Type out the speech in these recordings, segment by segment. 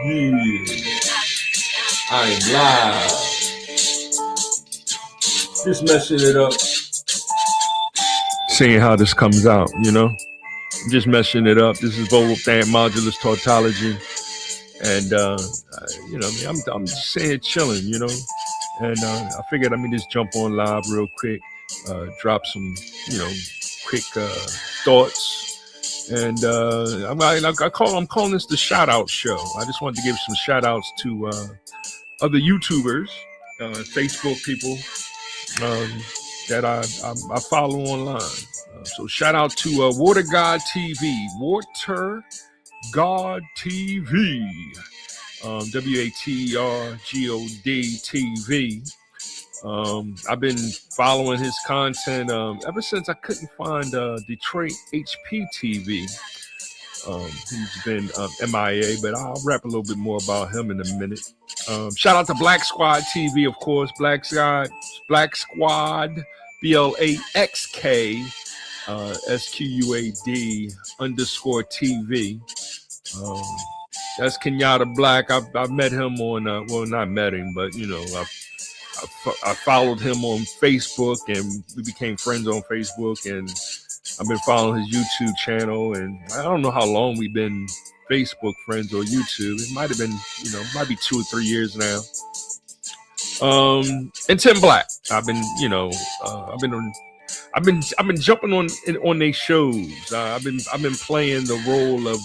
Yeah, I'm live. Just messing it up. Seeing how this comes out, you know? Just messing it up. This is Volthan Modulus Tautology. And, I'm just sitting here chilling, you know? And I figured let me just jump on live real quick, drop some, quick thoughts. And I'm calling this the shout out show. I just wanted to give some shout outs to other YouTubers, Facebook people that I follow online. So shout out to Water God TV, Water God TV, WATERGOD TV. I've been following his content ever since I couldn't find Detroit HP TV. He's been MIA, but I'll rap a little bit more about him in a minute. Shout out to Black Squad TV, of course. Black Squad, BlaxK SQUAD_TV. That's Kenyatta Black. I met him on, well, not met him, but, you know, I followed him on Facebook and we became friends on Facebook, and I've been following his YouTube channel, and I don't know how long we've been Facebook friends or YouTube. It might have been, might be 2 or 3 years now. And Tim Black, I've been jumping on their shows. I've been playing the role of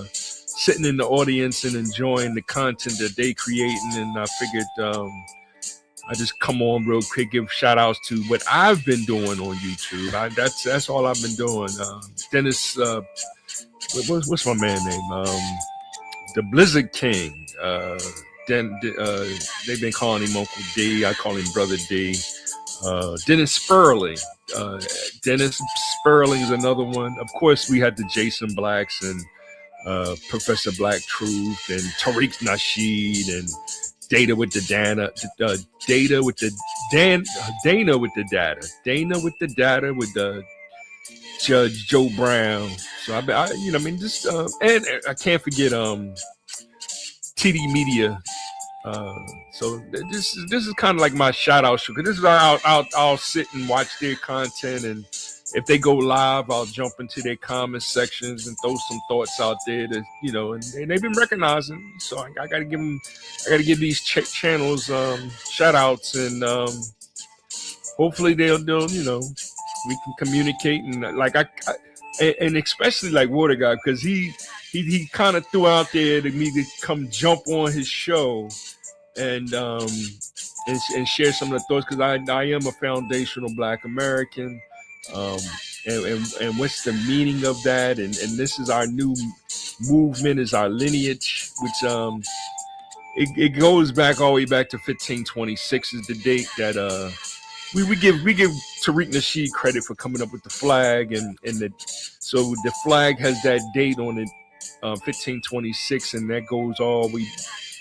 sitting in the audience and enjoying the content that they creating, and I figured I just come on real quick, give shout outs to what I've been doing on YouTube. That's all I've been doing. Dennis, what's my man name? The Blizzard King. They've been calling him Uncle D. I call him Brother D. Dennis Sperling. Dennis Sperling is another one. Of course, we had the Jason Blacks and Professor Black Truth and Tariq Nasheed and Dana with the data with the Judge Joe Brown. So and I can't forget TD Media. So this is kind of like my shout out show, because this is I'll sit and watch their content, and if they go live, I'll jump into their comment sections and throw some thoughts out there that, and they've been recognizing. So I gotta give these channels shout outs, and hopefully they'll we can communicate, and and especially like Water God, because he kind of threw out there to me to come jump on his show and share some of the thoughts, because I am a foundational Black American. And what's the meaning of that? And this is our new movement, is our lineage, which it goes back all the way back to 1526 is the date that we give Tariq Nasheed credit for coming up with the flag, so the flag has that date on it, 1526, and that goes all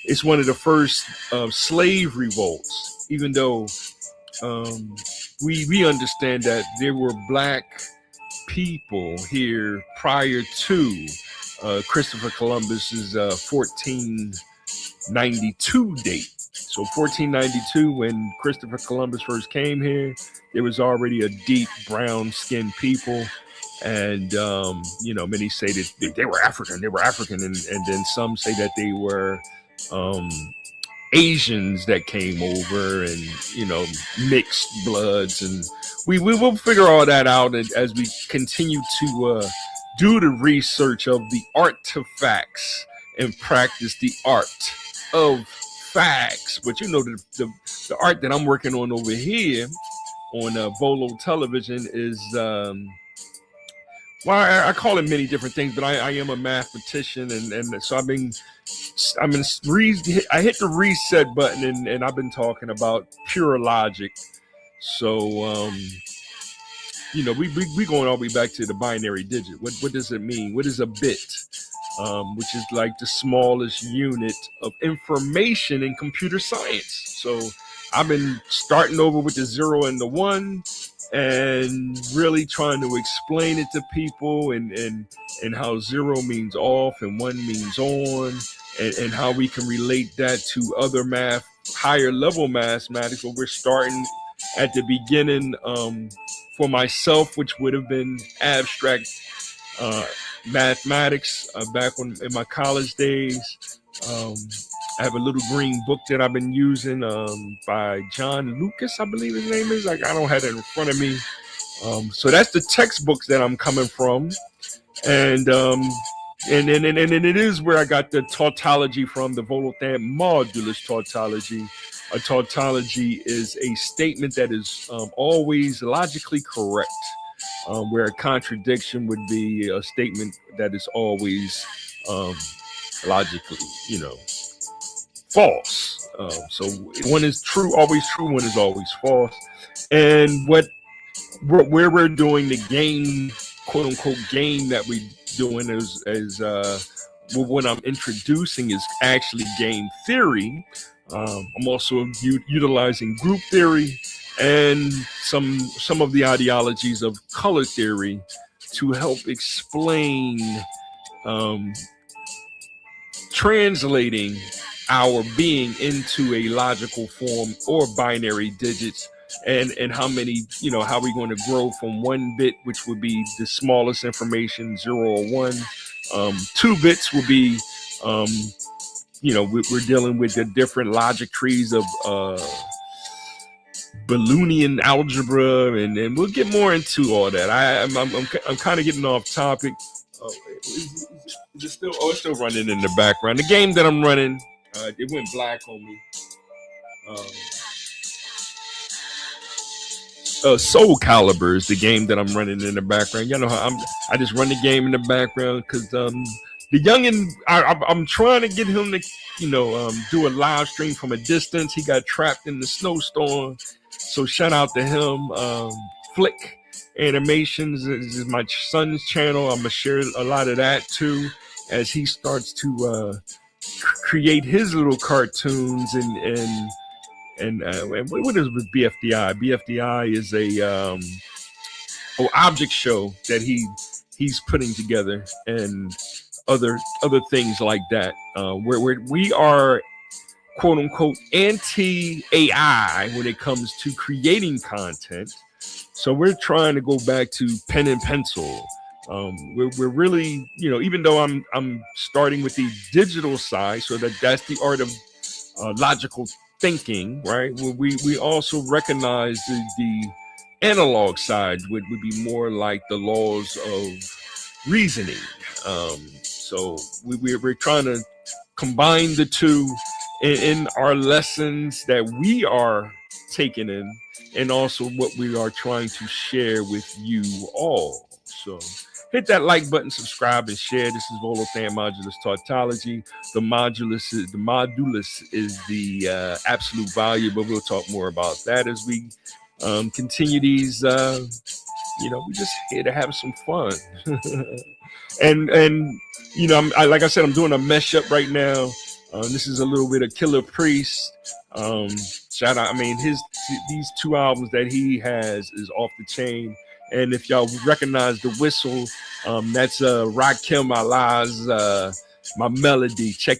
it's one of the first slave revolts, even though we understand that there were Black people here prior to Christopher Columbus's 1492 date. So 1492, when Christopher Columbus first came here, there was already a deep brown-skinned people, and many say that they were African, and then some say that they were Asians that came over, and mixed bloods, and we will figure all that out as we continue to do the research of the artifacts and practice the art of facts. But the art that I'm working on over here on Volo Television is I call it many different things, but I am a mathematician, and so I hit the reset button, and I've been talking about pure logic. So we going all the way back to the binary digit. What does it mean? What is a bit? Which is like the smallest unit of information in computer science. So I've been starting over with the 0 and the 1, and really trying to explain it to people, and how zero means off and one means on, and how we can relate that to other math, higher level mathematics, where we're starting at the beginning, for myself, which would have been abstract uh, mathematics, back when in my college days. Um, I have a little green book that I've been using, by John Lucas, I believe his name is. Like, I don't have it in front of me. So that's the textbooks that I'm coming from, and and it is where I got the tautology from, the Volotham modulus tautology. A tautology is a statement that is, always logically correct, where a contradiction would be a statement that is always, um, logically, false. So one is true, always true. One is always false. And where we're doing the game, quote unquote game that we doing is well, what I'm introducing is actually game theory. I'm also utilizing group theory and some of the ideologies of color theory to help explain, um, translating our being into a logical form or binary digits, and how many, how we're going to grow from 1 bit, which would be the smallest information, 0 or 1. 2 bits will be, um, we're dealing with the different logic trees of Boolean algebra, and we'll get more into all that. I'm kind of getting off topic. Oh, is it still? Oh, it's still running in the background. The game that I'm running, it went black on me. Soul Calibur is the game that I'm running in the background. You know how I just run the game in the background because, the youngin, I'm trying to get him to, do a live stream from a distance. He got trapped in the snowstorm, so shout out to him. Flick Animations is my son's channel. I'm gonna share a lot of that too, as he starts to create his little cartoons, and what is with BFDI? BFDI is a object show that he's putting together, and other things like that, where we are, quote unquote, anti AI when it comes to creating content. So we're trying to go back to pen and pencil. We're really, even though I'm starting with the digital side, so that's the art of logical thinking, right? Well, we also recognize the analog side would be more like the laws of reasoning. So we're trying to combine the two in our lessons that we are taking in, and also what we are trying to share with you all. So hit that like button, subscribe, and share. This is Volotham Modulus Tautology. The modulus is the absolute value, but we'll talk more about that as we continue these. We're just here to have some fun. and like I said, I'm doing a mesh up right now. This is a little bit of Killer Priest. Shout out. I mean, these 2 albums that he has is off the chain. And if y'all recognize the whistle, that's Rakim Allah's my melody. Check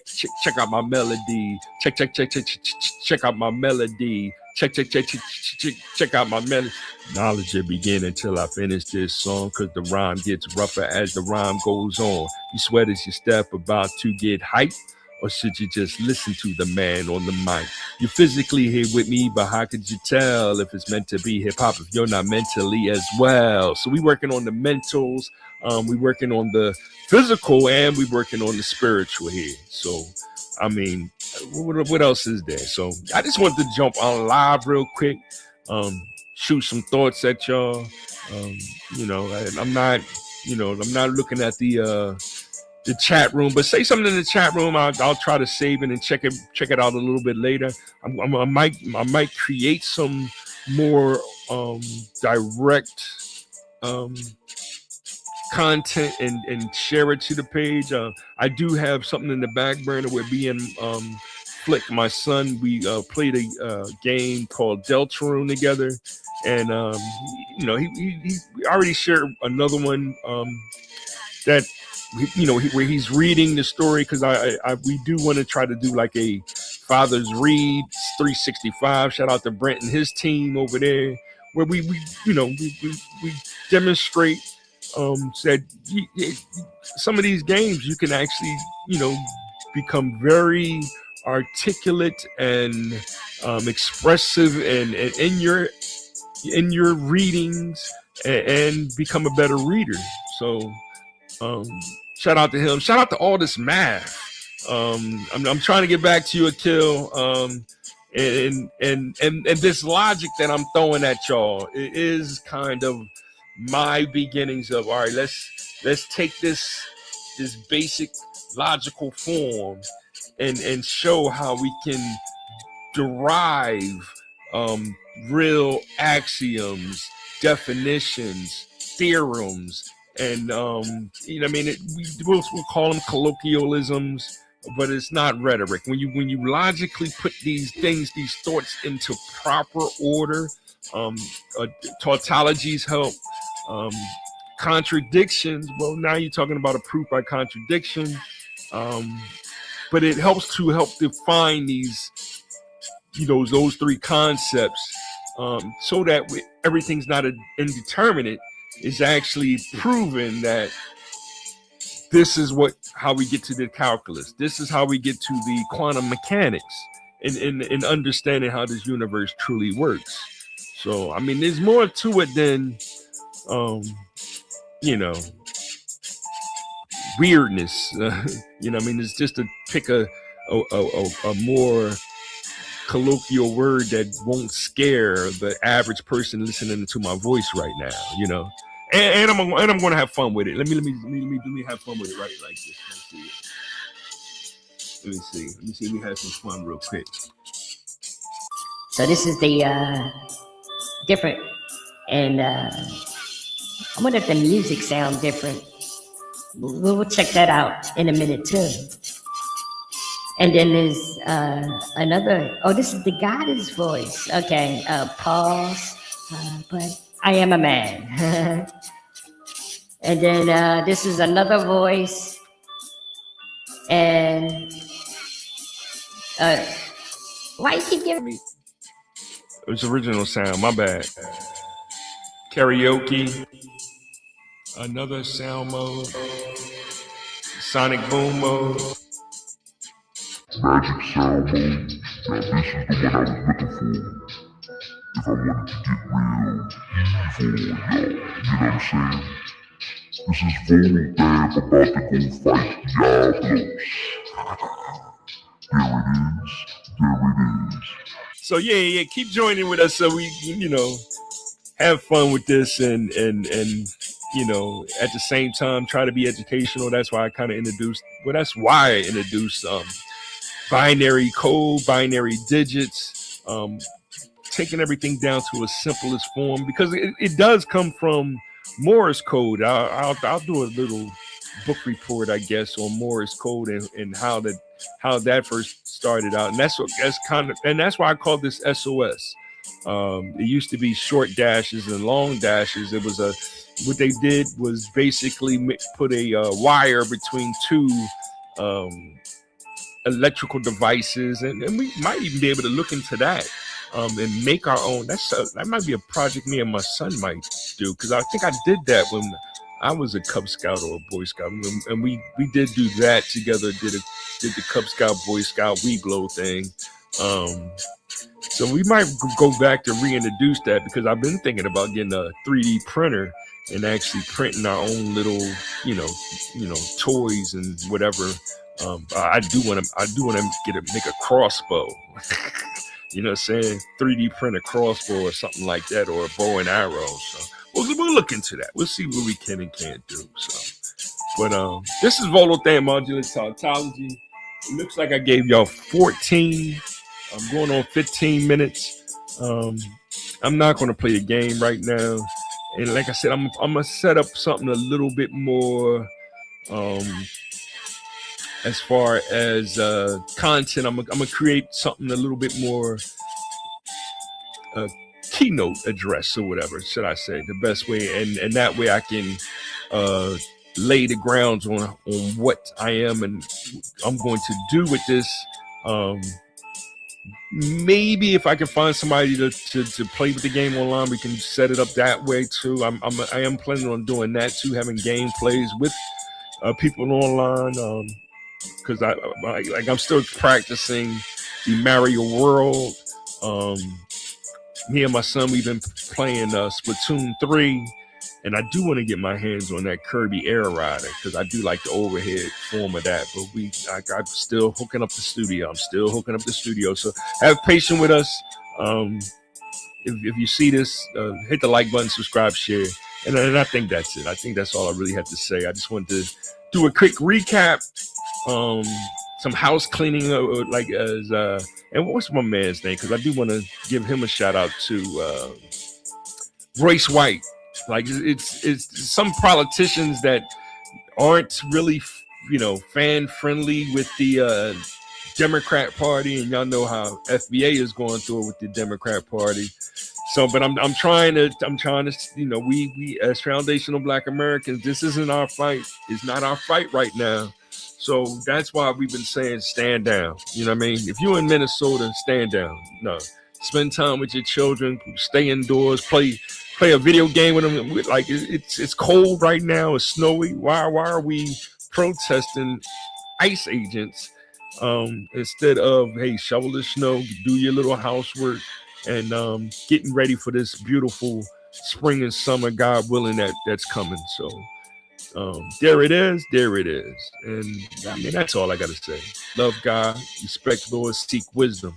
out my melody. Check out my melody. Check out my melody. Knowledge will begin until I finish this song, cause the rhyme gets rougher as the rhyme goes on. You sweat as your step about to get hyped, or should you just listen to the man on the mic? You're physically here with me, but how could you tell if it's meant to be hip hop if you're not mentally as well? So we working on the mentals, we working on the physical, and we working on the spiritual here. So I mean, what else is there? So I just wanted to jump on live real quick, shoot some thoughts at y'all. I'm not looking at the chat room, but say something in the chat room. I'll try to save it and check it out a little bit later. I might create some more direct content and share it to the page. I do have something in the back burner. We're being flick. My son, we played a game called Deltarune together, and he already shared another one that where he's reading the story, because we do want to try to do like a Father's Read 365. Shout out to Brent and his team over there, where we demonstrate said some of these games you can actually become very articulate and expressive and in your readings, and become a better reader. So shout out to him. Shout out to all this math. I'm trying to get back to you, Akil. And this logic that I'm throwing at y'all, it is kind of my beginnings of, all right, let's take this basic logical form and show how we can derive real axioms, definitions, theorems, and we'll call them colloquialisms, but it's not rhetoric. When you logically put these thoughts into proper order, tautologies help. Contradictions, well, now you're talking about a proof by contradiction, but it helps to help define these, those three concepts, so that everything's not indeterminate. Is actually proven that this is how we get to the calculus. This is how we get to the quantum mechanics, in understanding how this universe truly works. So, I mean, there's more to it than, weirdness. It's just to pick a more colloquial word that won't scare the average person listening to my voice right now. And I'm going to have fun with it. Let me have fun with it right like this. Let me see. Let me have some fun real quick. So this is the different, and I wonder if the music sounds different. We'll check that out in a minute too. And then there's another. Oh, this is the goddess voice. Okay, pause. But I am a man. And then this is another voice. And why you keep giving me? It's original sound. My bad. Karaoke. Another sound mode. Sonic boom mode. Magic sound mode. Now this is the one I was looking for. If I wanted to get real evil, y'all. You know what I'm saying? This is Voodoo Dab about to go fight Diablos. There it is. So yeah, keep joining with us so we, have fun with this and at the same time try to be educational. That's why I kind of introduced. Well, that's why I introduced binary code, binary digits, taking everything down to its simplest form, because it does come from Morse code. I'll do a little book report, I guess, on Morse code and how that first started out, and that's why I call this S.O.S. It used to be short dashes and long dashes. It was what they did was basically put a wire between two electrical devices, and we might even be able to look into that and make our own. That might be a project me and my son might do, because I think I did that when I was a Cub Scout or a Boy Scout, and we did do that together. Did the Cub Scout Boy Scout Weeblo thing. So we might go back to reintroduce that, because I've been thinking about getting a 3D printer and actually printing our own little, toys and whatever. I do want to make a crossbow. You know what I'm saying? 3D print a crossbow or something like that, or a bow and arrow. So we'll look into that. We'll see what we can and can't do. So, but this is Volothan Modular Tautology. It looks like I gave y'all 14. I'm going on 15 minutes. I'm not going to play a game right now. And like I said, I'm going to set up something a little bit more as far as content, I'm gonna create something a little bit more keynote address or whatever, should I say, the best way, and that way I can lay the grounds on what I am and I'm going to do with this. Maybe if I can find somebody to play with the game online, we can set it up that way too. I am planning on doing that too, having gameplays with people online, because I'm still practicing the Mario World. Me and my son, we've been playing Splatoon 3, and I do want to get my hands on that Kirby Air Rider because I do like the overhead form of that. But I'm still hooking up the studio. So have patience with us. If you see this, hit the like button, subscribe, share, and I think that's it. I think that's all I really have to say. I just wanted to do a quick recap. Some house cleaning, and what's my man's name? Because I do want to give him a shout out to Royce White. Like it's some politicians that aren't really, fan friendly with the Democrat Party, and y'all know how FBA is going through it with the Democrat Party. So, but I'm trying to, we as foundational Black Americans, this isn't our fight. It's not our fight right now. So that's why we've been saying stand down. You know what I mean? If you're in Minnesota, stand down. No, spend time with your children. Stay indoors. Play a video game with them. Like it's cold right now. It's snowy. Why are we protesting ICE agents instead of, hey, shovel the snow, do your little housework, and getting ready for this beautiful spring and summer, God willing, that's coming. So there it is. And I mean, that's all I got to say. Love God, respect Lord, seek wisdom.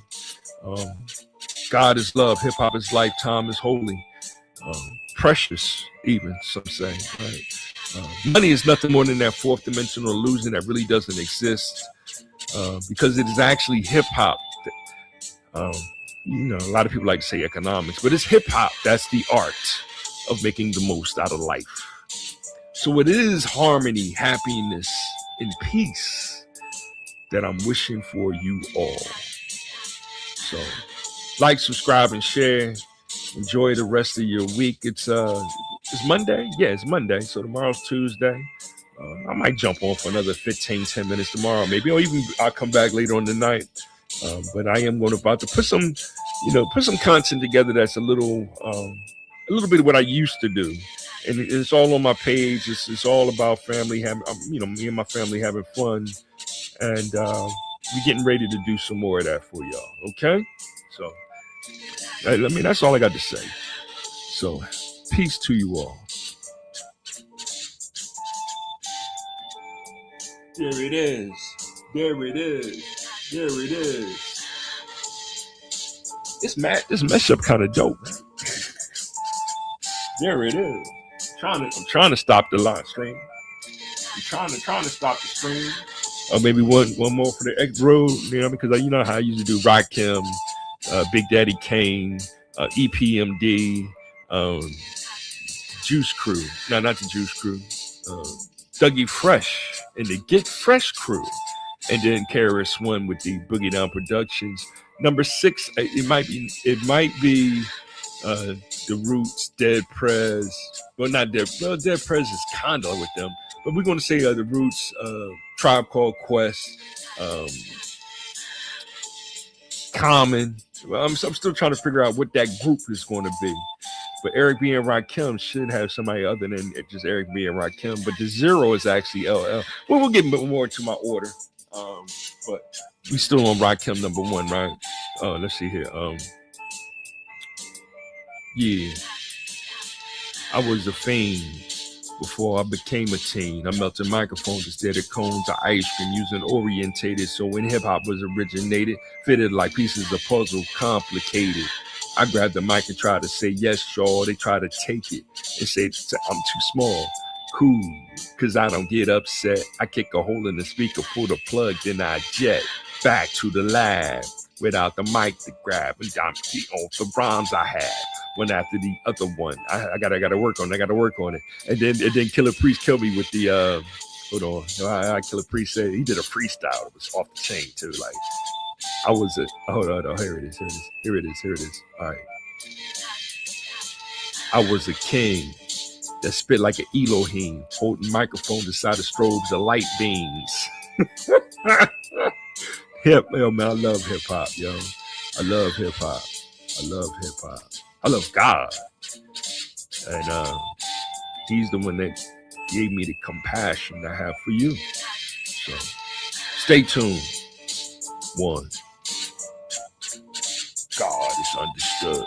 God is love. Hip hop is life. Time is holy. Precious, even some say. Right? Money is nothing more than that fourth dimensional illusion that really doesn't exist, because it is actually hip hop. A lot of people like to say economics, but it's hip hop. That's the art of making the most out of life. So it is harmony, happiness, and peace that I'm wishing for you all. So like, subscribe, and share. Enjoy the rest of your week. It's Monday. Yeah, it's Monday. So tomorrow's Tuesday. I might jump on for another 10 minutes tomorrow, maybe, or even I'll come back later on tonight. But I am about to put some content together that's a little bit of what I used to do. And it's all on my page. It's all about family having, me and my family having fun, and we're getting ready to do some more of that for y'all. Okay, so I mean, that's all I got to say. So peace to you all. There it is. This mashup kind of dope, man. There it is. I'm trying to stop the live stream. I'm trying to stop the stream. Or maybe one more for the X Road, because you know how I usually do Rakim, Big Daddy Kane, EPMD, Juice Crew. No, not the Juice Crew. Dougie Fresh and the Get Fresh Crew. And then KRS-One with the Boogie Down Productions. Number 6, it might be the Roots, Dead Prez. Well, not Dead. Well, Dead Prez is kind of with them, but we're going to say the Roots, Tribe Called Quest, Common. Well, I'm still trying to figure out what that group is going to be. But Eric B. and Rakim should have somebody other than just Eric B. and Rakim. But the 0 is actually LL. Well, we'll get more into my order. But we still on Rakim number 1, right? Let's see here. Yeah, I was a fiend before I became a teen. I melted microphones instead of cones of ice cream, using orientated. So when hip hop was originated, fitted like pieces of puzzle, complicated. I grabbed the mic and tried to say yes, y'all. They try to take it and say I'm too small. Cool, cause I don't get upset. I kick a hole in the speaker, pull the plug, then I jet back to the lab without the mic to grab and dump off the rhymes I had. One after the other one. I gotta work on it. And then Killer Priest killed me with the Hold on. I Killer Priest said he did a freestyle. It was off the chain too. Like I was a hold on. Here it is. Here it is. All right. I was a king that spit like an Elohim, holding microphone beside the strobes of light beams. Yo, man, I love hip hop, yo. I love hip hop. I love God. And he's the one that gave me the compassion I have for you. So stay tuned. One. God is understood.